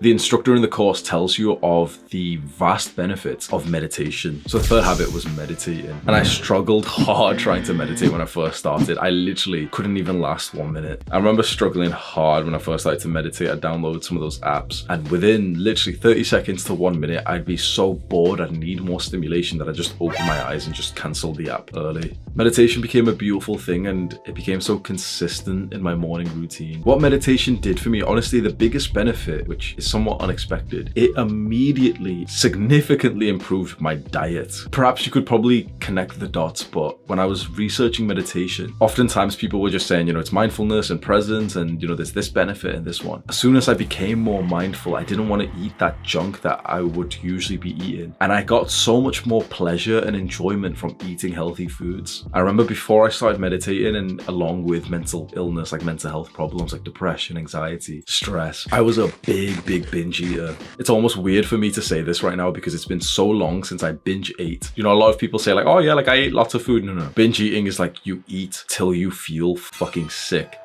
The instructor in the course tells you of the vast benefits of meditation. So the third habit was meditating. And I struggled hard trying to meditate when I first started. I literally couldn't even last 1 minute. I remember struggling hard when I first started to meditate. I downloaded some of those apps, and within literally 30 seconds to 1 minute, I'd be so bored, I'd need more stimulation that I just opened my eyes and just cancelled the app early. Meditation became a beautiful thing, and it became so consistent in my morning routine. What meditation did for me, honestly, the biggest benefit, which is somewhat unexpected, it immediately significantly improved my diet. Perhaps you could probably connect the dots, but when I was researching meditation, oftentimes people were just saying, you know, it's mindfulness and presence, and you know, there's this benefit and this one. As soon as I became more mindful, I didn't want to eat that junk that I would usually be eating, and I got so much more pleasure and enjoyment from eating healthy foods. I remember before I started meditating, and along with mental illness, like mental health problems like depression, anxiety, stress, I was a big binge eater. It's almost weird for me to say this right now because it's been so long since I binge ate. You know, a lot of people say like, oh yeah, like I ate lots of food. No. Binge eating is like you eat till you feel fucking sick,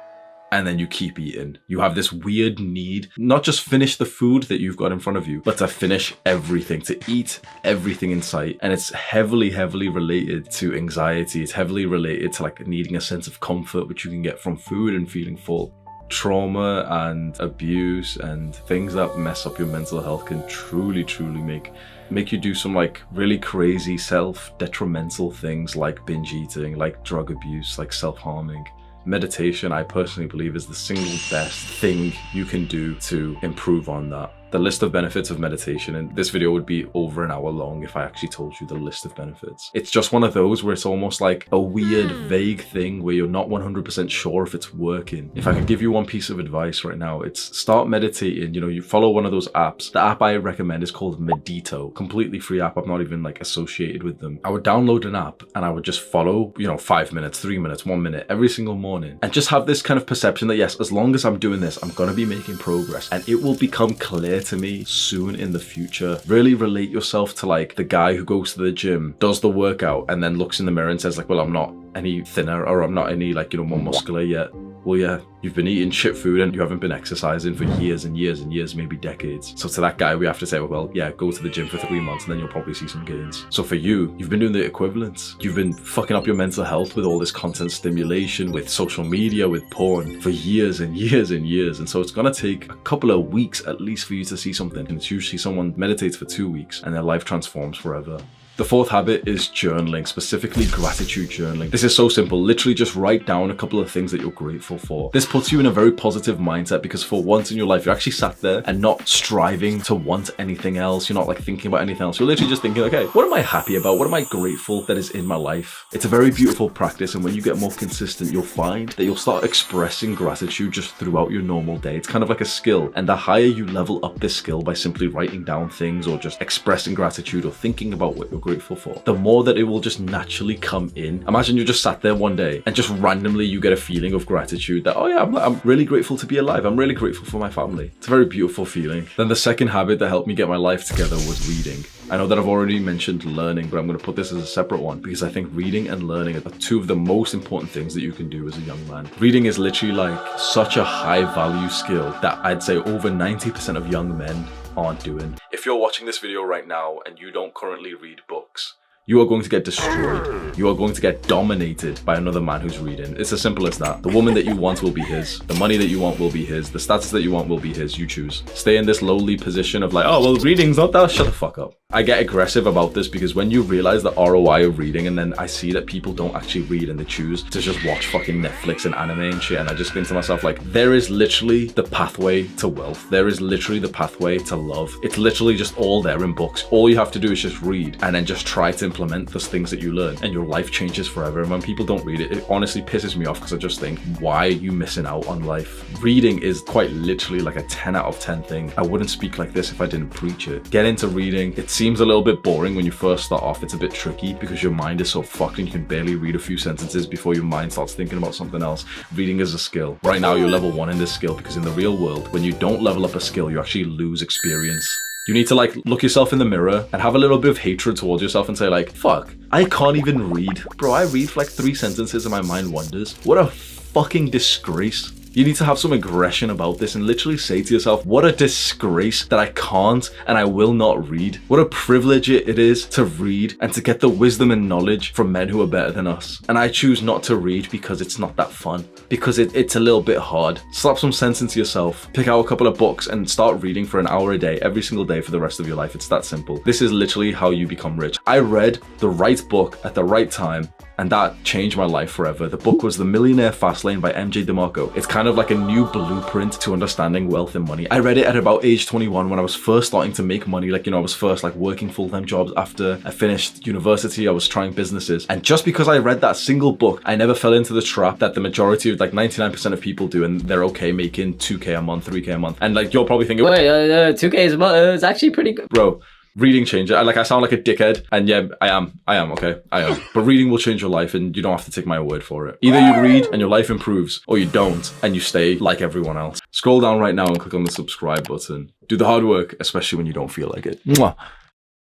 and then you keep eating. You have this weird need, not just finish the food that you've got in front of you, but to finish everything, to eat everything in sight. And it's heavily related to anxiety. It's heavily related to like needing a sense of comfort, which you can get from food and feeling full. Trauma and abuse and things that mess up your mental health can truly make you do some like really crazy self-detrimental things like binge eating, like drug abuse, like self-harming. Meditation, I personally believe, is the single best thing you can do to improve on that. The list of benefits of meditation, and this video would be over an hour long if I actually told you the list of benefits. It's just one of those where it's almost like a weird, vague thing where you're not 100% sure if it's working. If I could give you one piece of advice right now, it's start meditating. You know, you follow one of those apps. The app I recommend is called Medito, completely free app. I'm not even like associated with them. I would download an app and I would just follow, you know, 5 minutes, 3 minutes, 1 minute every single morning, and just have this kind of perception that yes, as long as I'm doing this, I'm going to be making progress, and it will become clear to me soon in the future. Really relate yourself to like the guy who goes to the gym, does the workout, and then looks in the mirror and says like, well, I'm not any thinner, or I'm not any like, you know, more muscular yet. Well, yeah, you've been eating shit food and you haven't been exercising for years and years and years, maybe decades. So to that guy, we have to say, well, yeah, go to the gym for 3 months and then you'll probably see some gains. So for you, you've been doing the equivalent. You've been fucking up your mental health with all this content stimulation, with social media, with porn for years and years and years. And so it's gonna take a couple of weeks at least for you to see something. And it's usually someone meditates for 2 weeks and their life transforms forever. The fourth habit is journaling, specifically gratitude journaling. This is so simple. Literally just write down a couple of things that you're grateful for. This puts you in a very positive mindset because for once in your life, you're actually sat there and not striving to want anything else. You're not like thinking about anything else. You're literally just thinking, okay, what am I happy about? What am I grateful that is in my life? It's a very beautiful practice. And when you get more consistent, you'll find that you'll start expressing gratitude just throughout your normal day. It's kind of like a skill. And the higher you level up this skill by simply writing down things or just expressing gratitude or thinking about what you're grateful for, the more that it will just naturally come in. Imagine you just sat there one day and just randomly you get a feeling of gratitude that, oh yeah, I'm really grateful to be alive. I'm really grateful for my family. It's a very beautiful feeling. Then the second habit that helped me get my life together was reading. I know that I've already mentioned learning, but I'm going to put this as a separate one because I think reading and learning are two of the most important things that you can do as a young man. Reading is literally like such a high value skill that I'd say over 90% of young men aren't doing. If you're watching this video right now and you don't currently read books, you are going to get destroyed. You are going to get dominated by another man who's reading. It's as simple as that. The woman that you want will be his. The money that you want will be his. The status that you want will be his. You choose. Stay in this lowly position of like, oh, well, reading's not that. Shut the fuck up. I get aggressive about this because when you realize the ROI of reading, and then I see that people don't actually read and they choose to just watch fucking Netflix and anime and shit, and I just think to myself like, there is literally the pathway to wealth. There is literally the pathway to love. It's literally just all there in books. All you have to do is just read and then just try to implement those things that you learn, and your life changes forever. And when people don't read it, it honestly pisses me off because I just think, why are you missing out on life? Reading is quite literally like a 10 out of 10 thing. I wouldn't speak like this if I didn't preach it. Get into reading. It seems a little bit boring when you first start off. It's a bit tricky because your mind is so fucked and you can barely read a few sentences before your mind starts thinking about something else. Reading is a skill. Right now you're level 1 in this skill because in the real world, when you don't level up a skill, you actually lose experience. You need to like look yourself in the mirror and have a little bit of hatred towards yourself and say like, fuck, I can't even read. Bro, I read for like 3 sentences and my mind wanders. What a fucking disgrace. You need to have some aggression about this and literally say to yourself, what a disgrace that I can't and I will not read. What a privilege it is to read and to get the wisdom and knowledge from men who are better than us. And I choose not to read because it's not that fun, because it's a little bit hard. Slap some sense into yourself, pick out a couple of books and start reading for an hour a day, every single day for the rest of your life. It's that simple. This is literally how you become rich. I read the right book at the right time, and that changed my life forever. The book was The Millionaire Fastlane by MJ DeMarco. It's kind of like a new blueprint to understanding wealth and money. I read it at about age 21 when I was first starting to make money. Like, I was first like working full-time jobs after I finished university. I was trying businesses. And just because I read that single book, I never fell into the trap that the majority of, like 99% of people do, and they're okay making 2K a month, 3K a month. And like, you're probably thinking, wait, 2K is a month, it's actually pretty good. Bro, reading changes. I sound like a dickhead, and yeah, I am, okay? I am. But reading will change your life, and you don't have to take my word for it. Either you read and your life improves, or you don't, and you stay like everyone else. Scroll down right now and click on the subscribe button. Do the hard work, especially when you don't feel like it. Mwah.